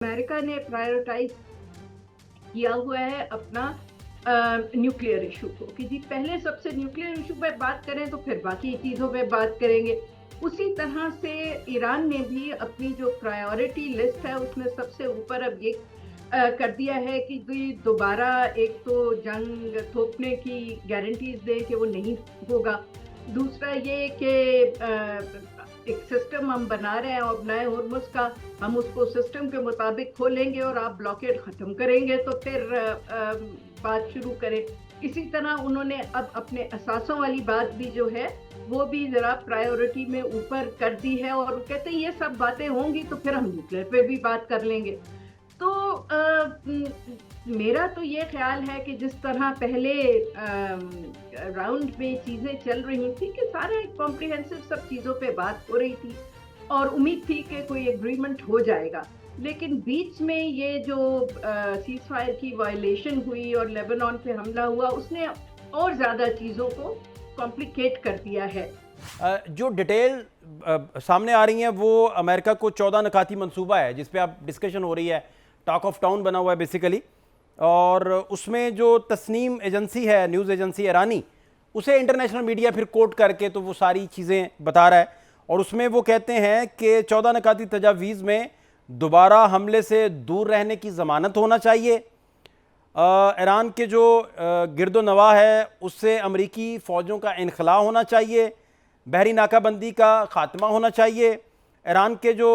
America ने prioritise किया हुआ है अपना न्यूक्लियर इशू को कि जी पहले सबसे न्यूक्लियर इशू पे बात करें तो फिर बाकी चीज़ों पे बात करेंगे। उसी तरह से ईरान ने भी अपनी जो प्रायोरिटी लिस्ट है उसमें सबसे ऊपर अब ये कर दिया है कि दोबारा एक तो जंग थोपने की गारंटीज दें कि वो नहीं होगा। दूसरा ये कि एक सिस्टम हम बना रहे हैं और नए हुर्मुज का, हम उसको सिस्टम के मुताबिक खोलेंगे और आप ब्लॉकेड खत्म करेंगे तो फिर बात शुरू करें। इसी तरह उन्होंने अब अपने असासों वाली बात भी जो है वो भी जरा प्रायोरिटी में ऊपर कर दी है और कहते हैं ये सब बातें होंगी तो फिर हम न्यूक्लियर पे भी बात कर लेंगे। तो मेरा तो ये ख्याल है कि जिस तरह पहले राउंड में चीजें चल रही थी कि सारे कॉम्प्रिहेंसिव सब चीजों पे बात हो रही थी और उम्मीद थी कि कोई एग्रीमेंट हो जाएगा, लेकिन बीच में ये जो सीज फायर की वायलेशन हुई और लेबनान पे हमला हुआ उसने और ज्यादा चीजों को कॉम्प्लिकेट कर दिया है। जो डिटेल सामने आ रही हैं वो अमेरिका को 14 नकाती मंसूबा है जिस पे अब डिस्कशन हो रही है, टॉक ऑफ टाउन बना हुआ है बेसिकली। और उसमें जो तस्नीम एजेंसी है, न्यूज़ एजेंसी ईरानी, उसे इंटरनेशनल मीडिया फिर कोट करके तो वो सारी चीज़ें बता रहा है। और उसमें वो कहते हैं कि 14 नकाती तजावीज़ में दोबारा हमले से दूर रहने की ज़मानत होना चाहिए, ईरान के जो गिरदो नवा है उससे अमरीकी फ़ौजों का इनखला होना चाहिए, बहरी नाकाबंदी का ख़ात्मा होना चाहिए, ईरान के जो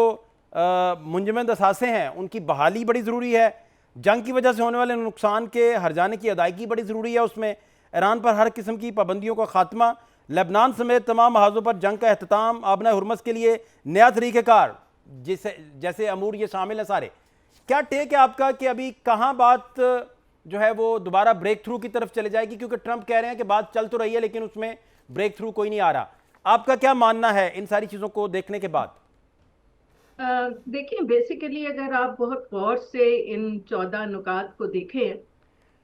मुंजमद असासे हैं उनकी बहाली बड़ी ज़रूरी है, जंग की वजह से होने वाले नुकसान के हर्जाने की अदायगी बड़ी ज़रूरी है, उसमें ईरान पर हर किस्म की पाबंदियों का ख़ात्मा, लेबनान समेत तमाम महाजों पर जंग का अहतमाम, आबना हुर्मस के लिए नया तरीक़ेकार, जिसे जैसे अमूर ये शामिल है सारे। क्या टेक है आपका कि अभी कहाँ बात जो है वो दोबारा ब्रेक थ्रू की तरफ चले जाएगी? क्योंकि ट्रंप कह रहे हैं कि बात चल तो रही है लेकिन उसमें ब्रेक थ्रू कोई नहीं आ रहा। आपका क्या मानना है इन सारी चीज़ों को देखने के बाद? देखिए, बेसिकली अगर आप बहुत गौर से इन 14 नुकात को देखें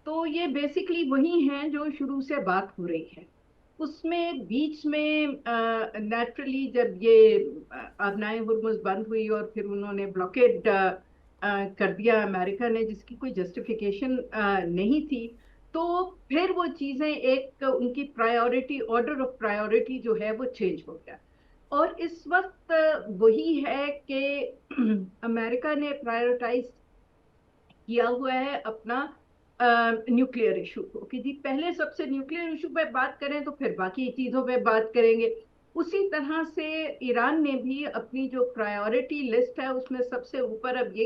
तो ये बेसिकली वही हैं जो शुरू से बात हो रही है। उसमें बीच में नेचुरली जब ये आबनाए हुर्मुज बंद हुई और फिर उन्होंने ब्लॉकेड कर दिया अमेरिका ने, जिसकी कोई जस्टिफिकेशन नहीं थी, तो फिर वो चीजें एक उनकी प्रायोरिटी, ऑर्डर ऑफ प्रायोरिटी जो है वो चेंज हो गया। और इस वक्त वही है कि अमेरिका ने प्रायोरिटाइज किया हुआ है अपना न्यूक्लियर इशू को कि जी पहले सबसे न्यूक्लियर इशू पे बात करें तो फिर बाकी चीजों पे बात करेंगे। उसी तरह से ईरान ने भी अपनी जो प्रायोरिटी लिस्ट है उसमें सबसे ऊपर अब ये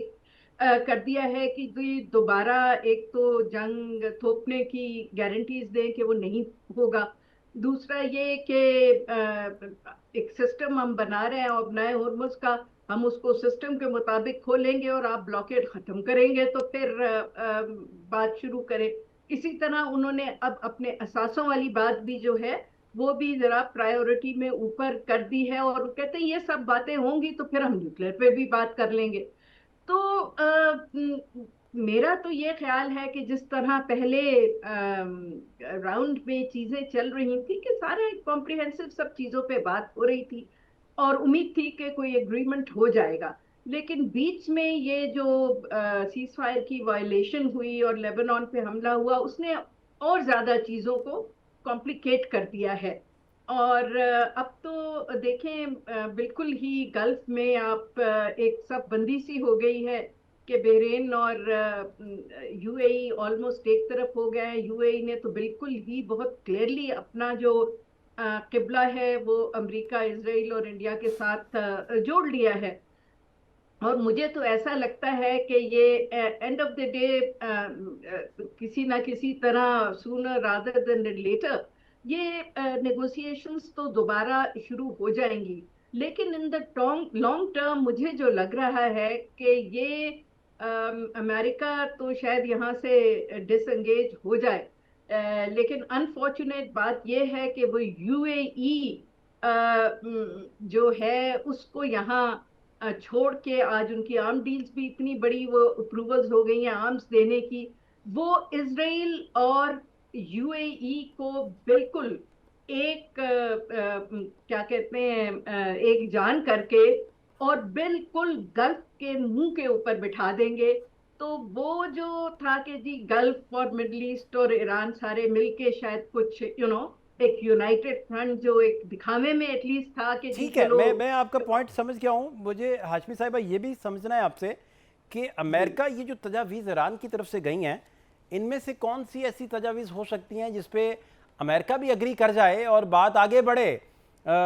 कर दिया है कि दोबारा एक तो जंग थोपने की गारंटीज दें कि वो नहीं होगा। दूसरा ये कि एक सिस्टम हम बना रहे हैं और नए हुर्मुज का, हम उसको सिस्टम के मुताबिक खोलेंगे और आप ब्लॉकेड खत्म करेंगे तो फिर बात शुरू करें। इसी तरह उन्होंने अब अपने असासों वाली बात भी जो है वो भी जरा प्रायोरिटी में ऊपर कर दी है और कहते हैं ये सब बातें होंगी तो फिर हम न्यूक्लियर पे भी बात कर लेंगे। तो मेरा तो ये ख्याल है कि जिस तरह पहले राउंड में चीजें चल रही थी कि सारे कॉम्प्रिहेंसिव सब चीजों पे बात हो रही थी और उम्मीद थी कि कोई एग्रीमेंट हो जाएगा, लेकिन बीच में ये जो सीज फायर की वायलेशन हुई और लेबनान पे हमला हुआ उसने और ज्यादा चीजों को कॉम्प्लिकेट कर दिया है। और अब तो देखें, बिल्कुल ही गल्फ में आप एक सब बंदी सी हो गई है कि बहरीन और यूएई ऑलमोस्ट एक तरफ हो गया है। यूएई ने तो बिल्कुल ही बहुत क्लियरली अपना जो किबला है वो अमेरिका, इसराइल और इंडिया के साथ जोड़ लिया है। और मुझे तो ऐसा लगता है कि ये एंड ऑफ द डे किसी ना किसी तरह सूनर रादर देन लेटर ये नेगोशिएशंस तो दोबारा शुरू हो जाएंगी। लेकिन इन द लॉन्ग टर्म मुझे जो लग रहा है कि ये अमेरिका तो शायद यहाँ से डिसएंगेज हो जाए, लेकिन अनफॉर्चुनेट बात यह है कि वो यूएई जो है उसको यहाँ छोड़ के, आज उनकी आर्म डील्स भी इतनी बड़ी वो अप्रूवल्स हो गई हैं आर्म्स देने की, वो इसराइल और यूएई को बिल्कुल एक क्या कहते हैं एक जान करके और बिल्कुल गल्फ के मुंह के ऊपर बिठा देंगे। तो वो जो था कि जी गल्फ और मिडल ईस्ट और ईरान सारे मिलके शायद कुछ एक यूनाइटेड फ्रंट जो एक दिखावे में एटलीस्ट था कि जी ठीक है, चलो। मैं आपका पॉइंट समझ गया हूं। मुझे हाशमी साहिबा ये भी समझना है आपसे कि जी अमेरिका ये जो तजावीज़ ईरान की तरफ से गई हैं, इनमें से कौन सी ऐसी तजावीज़ हो सकती हैं जिसपे अमेरिका भी एग्री कर जाए और बात आगे बढ़े।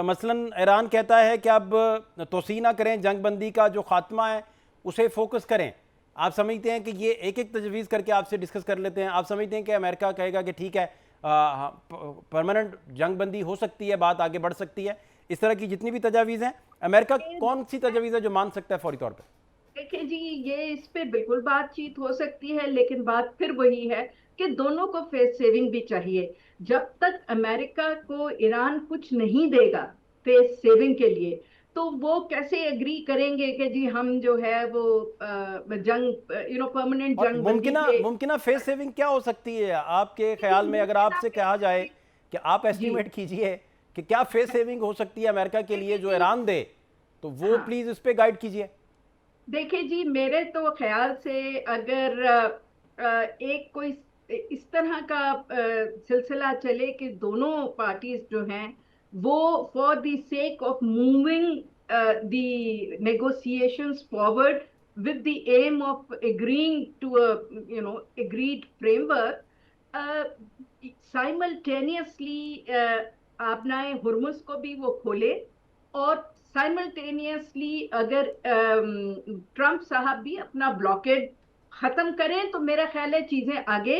मसलन ईरान कहता है कि अब तोसी ना करें, जंग बंदी का जो खात्मा है उसे फोकस करें। आप समझते हैं कि ये एक एक तजवीज़ करके आपसे डिस्कस कर लेते हैं। आप समझते हैं कि अमेरिका कहेगा कि ठीक है, परमानेंट जंग बंदी हो सकती है, बात आगे बढ़ सकती है। इस तरह की जितनी भी तजावीज़ हैं, अमेरिका कौन सी तजावीज़ है जो मान सकता है फौरी तौर पर? देखिए जी, ये इस पे बिल्कुल बातचीत हो सकती है, लेकिन बात फिर वही है कि दोनों को फेस सेविंग भी चाहिए। जब तक अमेरिका को ईरान कुछ नहीं देगा फेस सेविंग के लिए, तो वो कैसे एग्री करेंगे कि जी हम जो है वो जंग परमानेंट और जंग बंदी मुमकिना पे। मुमकिना फेस सेविंग क्या हो सकती है आपके ख्याल में? अगर मुमकिन आपसे आप कहा जाए कि आप जी एस्टिमेट कीजिए कि क्या फेस सेविंग हो सकती है अमेरिका के लिए देखिए जो जी। ईरान दे, तो वो हाँ, प्लीज़ इस पे गाइड कीजिए। देखिए जी, मेरे तो ख्याल से अगर एक कोई इस तरह का सिलसिला चले कि दोनों पार्टीज जो हैं वो for the sake of moving the negotiations forward with the aim of agreeing to a agreed framework, uh, simultaneously आपनाए हुर्मुज को भी वो खोले, और साइमल्टेनियसली अगर ट्रम्प साहब भी अपना ब्लॉकेड खत्म करें तो मेरा ख्याल है चीजें आगे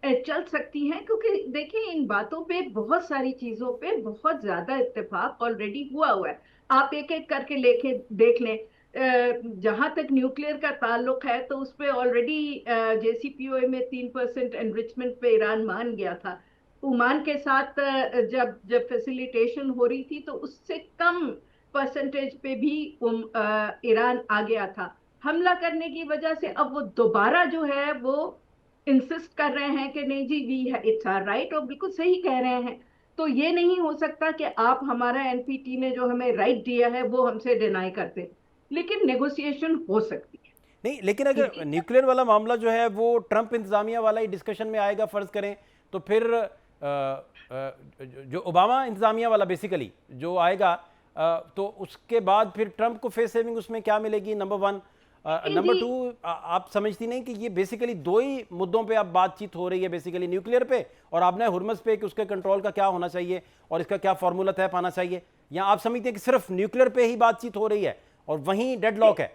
चल सकती हैं। क्योंकि देखिए, इन बातों पे बहुत सारी चीजों पे बहुत ज्यादा इत्तेफाक ऑलरेडी हुआ हुआ है। आप एक एक करके लेके देख लें। जहां तक न्यूक्लियर का ताल्लुक है तो उस पे ऑलरेडी जेसीपीओए में 3% एनरिचमेंट पे ईरान मान गया था। ओमान के साथ जब जब फैसिलिटेशन हो रही थी तो उससे कम परसेंटेज पे भी ईरान आ गया था। हमला करने की वजह से अब वो दोबारा जो है वो इंसिस्ट कर रहे हैं कि नहीं जी, वी इट्स आवर राइट, और बिल्कुल सही कह रहे हैं। तो ये नहीं हो सकता कि आप हमारा एनपीटी ने जो हमें राइट दिया है वो हमसे डिनाई करते। लेकिन नेगोशिएशन हो सकती है। नहीं, लेकिन अगर इसी न्यूक्लियर वाला मामला जो है वो ट्रंप इंतजामिया वाला ही डिस्कशन में आएगा फर्ज करें, तो फिर जो ओबामा इंतजामिया वाला बेसिकली जो आएगा, तो उसके बाद फिर ट्रंप को फेस सेविंग उसमें क्या मिलेगी? Number one. लेकिन नंबर जी, टू, आप समझती नहीं कि ये बेसिकली दो ही मुद्दों पे अब बातचीत हो रही है, बेसिकली न्यूक्लियर पे और आपने हुर्मस पे कि उसके कंट्रोल का क्या होना चाहिए और इसका क्या फॉर्मूला तय पाना चाहिए? या आप समझते हैं कि सिर्फ न्यूक्लियर पे ही बातचीत हो रही है और वहीं डेडलॉक है?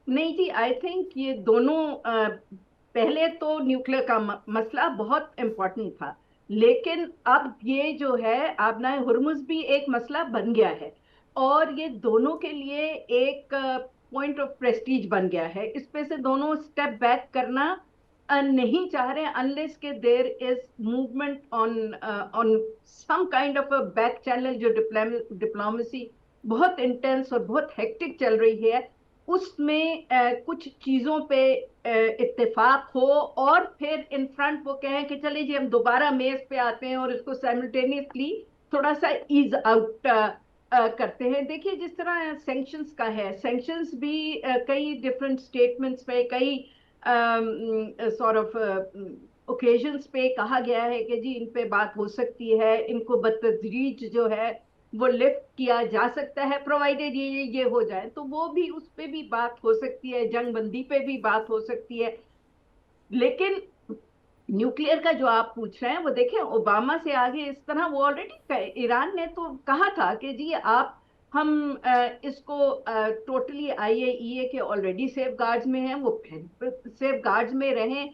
नहीं जी, आई थिंक ये दोनों पहले तो न्यूक्लियर का मसला बहुत इम्पोर्टेंट था, लेकिन अब ये जो है आबनाए हुर्मुज भी एक मसला बन गया है। और ये दोनों के लिए एक पॉइंट ऑफ प्रेस्टीज बन गया है। इस पे से दोनों स्टेप बैक करना नहीं चाह रहे अनलेस के there is movement on on some kind of a back channel. जो डिप्लोमेसी बहुत इंटेंस और बहुत हेक्टिक चल रही है, उसमें कुछ चीजों पे इत्तेफाक हो, और फिर इन फ्रंट वो कहें कि चलिए जी हम दोबारा मेज पे आते हैं और इसको साइमल्टेनियसली थोड़ा सा ईज आउट करते हैं। देखिए, जिस तरह सैंक्शंस का है, सैंक्शंस भी कई डिफरेंट स्टेटमेंट्स पे, कई सॉर्ट ऑफ ओकेजन्स पे कहा गया है कि जी इन पे बात हो सकती है, इनको बतदरीज जो है वो लिफ्ट किया जा सकता है, प्रोवाइडेड ये हो जाए। तो वो भी, उस पे भी बात हो सकती है, जंग बंदी पे भी बात हो सकती है। लेकिन न्यूक्लियर का जो आप पूछ रहे हैं वो देखें, ओबामा से आगे इस तरह वो ऑलरेडी ईरान ने तो कहा था कि जी आप हम इसको टोटली आईएईए के ऑलरेडी सेफ गार्ड्स में हैं, वो सेफ गार्ड्स में रहें,